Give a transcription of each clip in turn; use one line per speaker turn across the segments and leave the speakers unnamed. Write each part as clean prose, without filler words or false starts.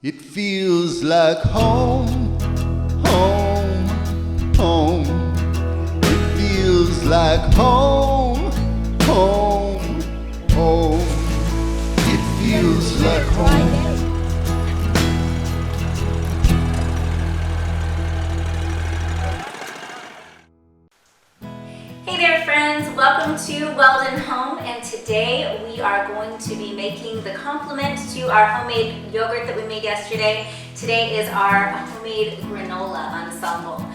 It feels like home, home, home. It feels like home, home, home. It feels like home.
Hey there friends, welcome to Weldon Home, and today we are going to be making the complement to our homemade yogurt that we made yesterday. Today is our homemade granola ensemble.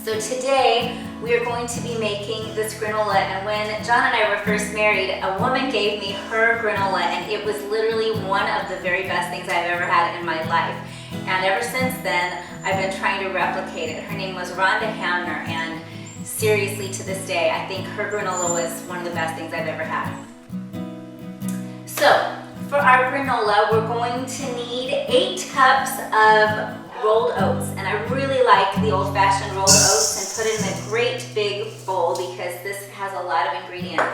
So today we are going to be making this granola, and when John and I were first married, a woman gave me her granola and it was literally one of the very best things I've ever had in my life. And ever since then, I've been trying to replicate it. Her name was Rhonda Hamner, and seriously, to this day, I think her granola was one of the best things I've ever had. So, for our granola, we're going to need 8 cups of rolled oats. And I really like the old-fashioned rolled oats, and put it in a great big bowl because this has a lot of ingredients.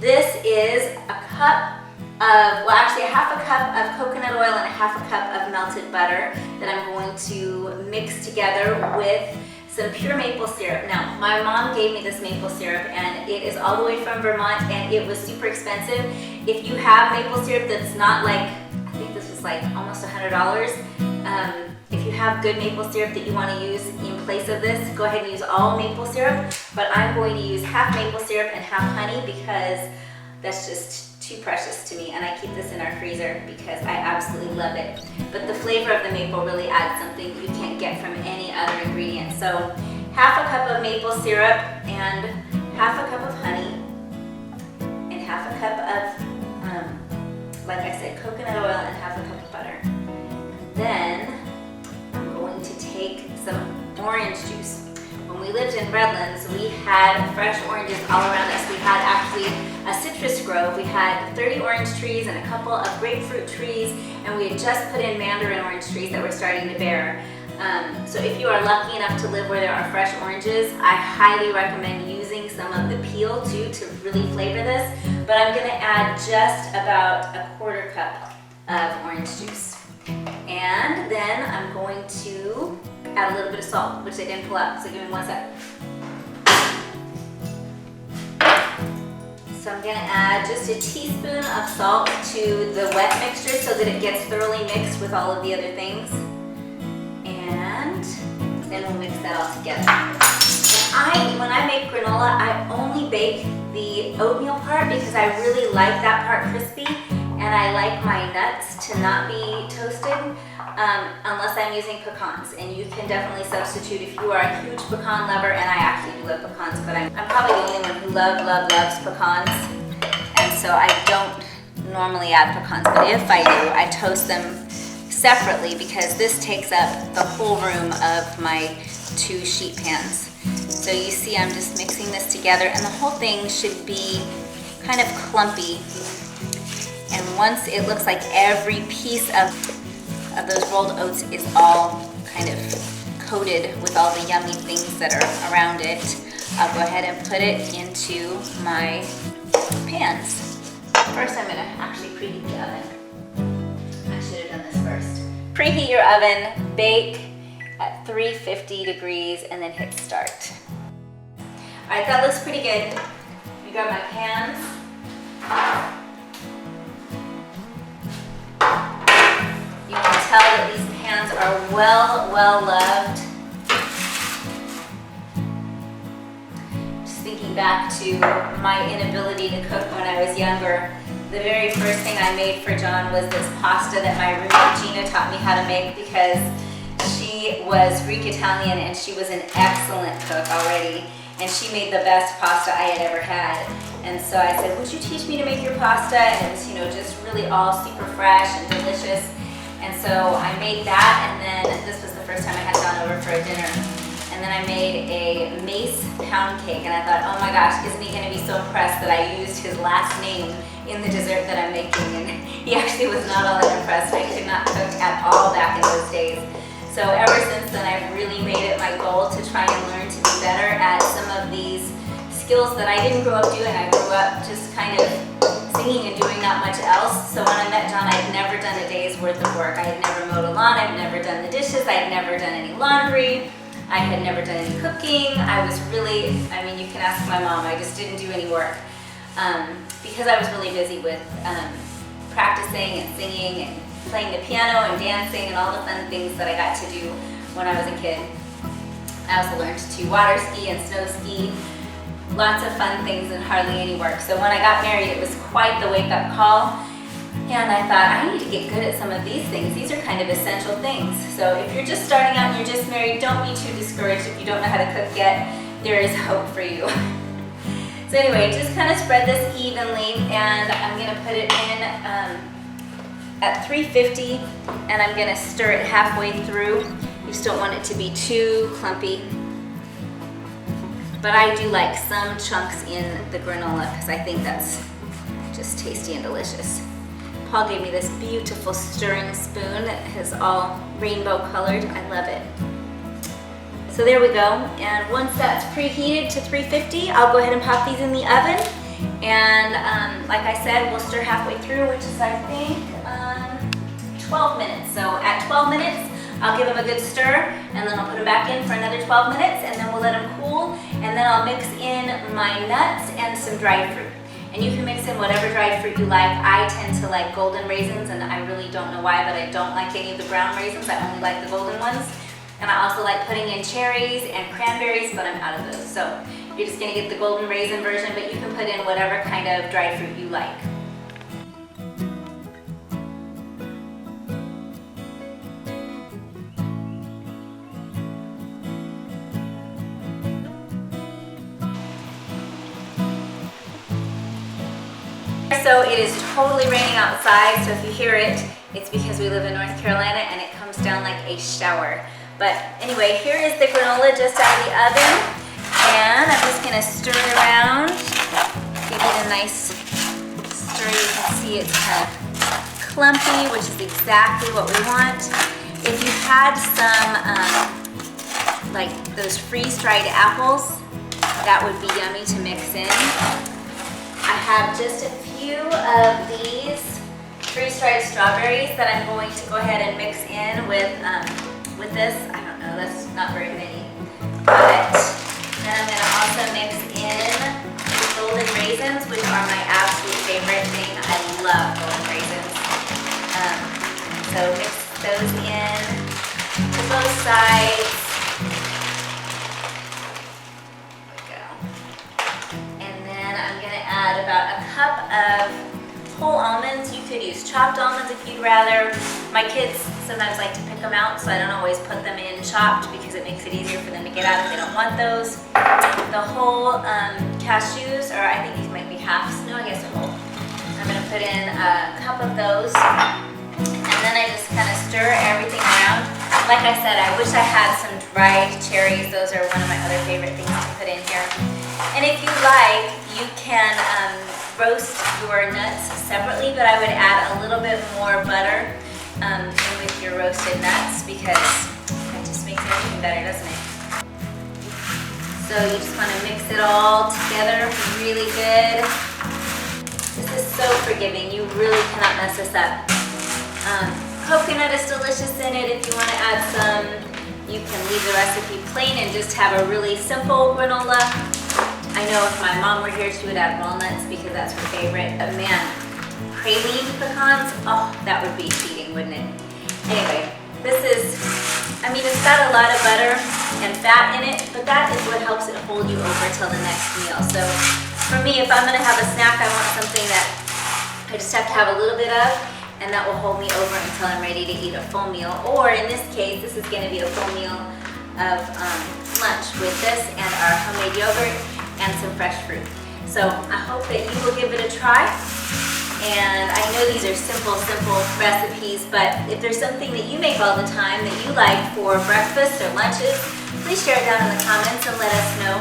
This is a cup of, well actually a half a cup of coconut oil and a half a cup of melted butter that I'm going to mix together with some pure maple syrup. Now, my mom gave me this maple syrup and it is all the way from Vermont and it was super expensive. If you have maple syrup that's not like, I think this was like almost $100. If you have good maple syrup that you want to use in place of this, go ahead and use all maple syrup. But I'm going to use half maple syrup and half honey because that's just too precious to me, and I keep this in our freezer because I absolutely love it. But the flavor of the maple really adds something you can't get from any other ingredient. So half a cup of maple syrup and half a cup of honey and half a cup of, like I said, coconut oil and half a cup of butter. Then I'm going to take some orange juice. When we lived in Redlands, we had fresh oranges all around us. We had actually a citrus grove. We had 30 orange trees and a couple of grapefruit trees, and we had just put in mandarin orange trees that were starting to bear. So if you are lucky enough to live where there are fresh oranges, I highly recommend using some of the peel too to really flavor this. But I'm going to add just about a quarter cup of orange juice. And then I'm going to add a little bit of salt, which I didn't pull out, so give me 1 sec. So I'm going to add just a teaspoon of salt to the wet mixture so that it gets thoroughly mixed with all of the other things. And then we'll mix that all together. And when I make granola, I only bake the oatmeal part because I really like that part crispy, and I like my nuts to not be toasted unless I'm using pecans. And you can definitely substitute if you are a huge pecan lover, and I actually do love pecans, but I'm probably the only one who loves pecans. And so I don't normally add pecans, but if I do, I toast them separately because this takes up the whole room of my 2 sheet pans. So you see I'm just mixing this together, and the whole thing should be kind of clumpy. And once it looks like every piece of those rolled oats is all kind of coated with all the yummy things that are around it, I'll go ahead and put it into my pans. First I'm going to actually preheat the oven. I should have done this first. Preheat your oven, bake at 350 degrees, and then hit start. Alright, that looks pretty good. I got my pans. You can tell that these pans are well loved. Just thinking back to my inability to cook when I was younger, the very first thing I made for John was this pasta that my roommate Gina taught me how to make because she was Greek Italian and she was an excellent cook already, and she made the best pasta I had ever had. And so I said, would you teach me to make your pasta? And it was, just really all super fresh and delicious. And so I made that, and then this was the first time I had John over for a dinner. And then I made a mace pound cake, and I thought, oh my gosh, isn't he going to be so impressed that I used his last name in the dessert that I'm making? And he actually was not all that impressed. I could not cook at all back in those days. So ever since then, I've really made it my goal to try and learn to be better at some of these skills that I didn't grow up doing. I grew up just kind of singing and doing not much else. So when I met John, I had never done a day's worth of work. I had never mowed a lawn, I had never done the dishes, I had never done any laundry, I had never done any cooking. I was really, I mean, you can ask my mom, I just didn't do any work. Because I was really busy with practicing and singing and playing the piano and dancing and all the fun things that I got to do when I was a kid. I also learned to water ski and snow ski. Lots of fun things and hardly any work. So when I got married, it was quite the wake-up call. And I thought, I need to get good at some of these things. These are kind of essential things. So if you're just starting out and you're just married, don't be too discouraged if you don't know how to cook yet. There is hope for you. So anyway, just kind of spread this evenly, and I'm gonna put it in at 350, and I'm gonna stir it halfway through. You just don't want it to be too clumpy. But I do like some chunks in the granola because I think that's just tasty and delicious. Paul gave me this beautiful stirring spoon that is all rainbow colored. I love it. So there we go. And once that's preheated to 350, I'll go ahead and pop these in the oven. And like I said, we'll stir halfway through, which is I think 12 minutes. So at 12 minutes, I'll give them a good stir, and then I'll put them back in for another 12 minutes, and then we'll let them cool, and then I'll mix in my nuts and some dried fruit. And you can mix in whatever dried fruit you like. I tend to like golden raisins, and I really don't know why, but I don't like any of the brown raisins. I only like the golden ones. And I also like putting in cherries and cranberries, but I'm out of those. So you're just gonna get the golden raisin version, but you can put in whatever kind of dried fruit you like. So it is totally raining outside, so if you hear it, it's because we live in North Carolina and it comes down like a shower. But anyway, here is the granola just out of the oven, and I'm just gonna stir it around, give it a nice stir. You can see it's kind of clumpy, which is exactly what we want. If you had some, like those freeze-dried apples, that would be yummy to mix in. I have just a few of these freeze-dried strawberries that I'm going to go ahead and mix in with this. I don't know, that's not very many. But then I'm gonna also mix in the golden raisins, which are my absolute favorite thing. I love golden raisins. So mix those in to both sides. Add about a cup of whole almonds. You could use chopped almonds if you'd rather. My kids sometimes like to pick them out, so I don't always put them in chopped because it makes it easier for them to get out if they don't want those. The whole cashews, or I think these might be halves. No, I guess whole. I'm gonna put in a cup of those, and then I just kind of stir everything around. Like I said, I wish I had some dried cherries. Those are one of my other favorite things to put in here. And if you like, you can roast your nuts separately, but I would add a little bit more butter in with your roasted nuts because that just makes everything better, doesn't it? So you just want to mix it all together really good. This is so forgiving. You really cannot mess this up. Coconut is delicious in it. If you want to add some, you can leave the recipe plain and just have a really simple granola. I know if my mom were here, she would add walnuts because that's her favorite. But man, praline pecans, oh, that would be cheating, wouldn't it? Anyway, this is, I mean, it's got a lot of butter and fat in it, but that is what helps it hold you over till the next meal. So for me, if I'm gonna have a snack, I want something that I just have to have a little bit of, and that will hold me over until I'm ready to eat a full meal. Or in this case, this is gonna be a full meal of lunch with this and our homemade yogurt and some fresh fruit. So I hope that you will give it a try. And I know these are simple recipes, but if there's something that you make all the time that you like for breakfast or lunches, please share it down in the comments and let us know.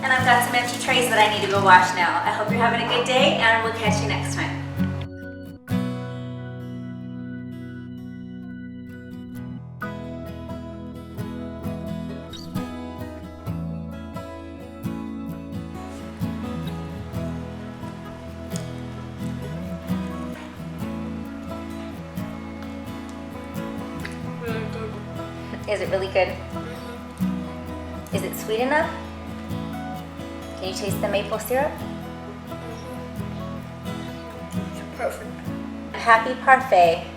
And I've got some empty trays that I need to go wash now. I hope you're having a good day, and we'll catch you next time. Is it really good? Is it sweet enough? Can you taste the maple syrup?
Perfect.
Happy parfait.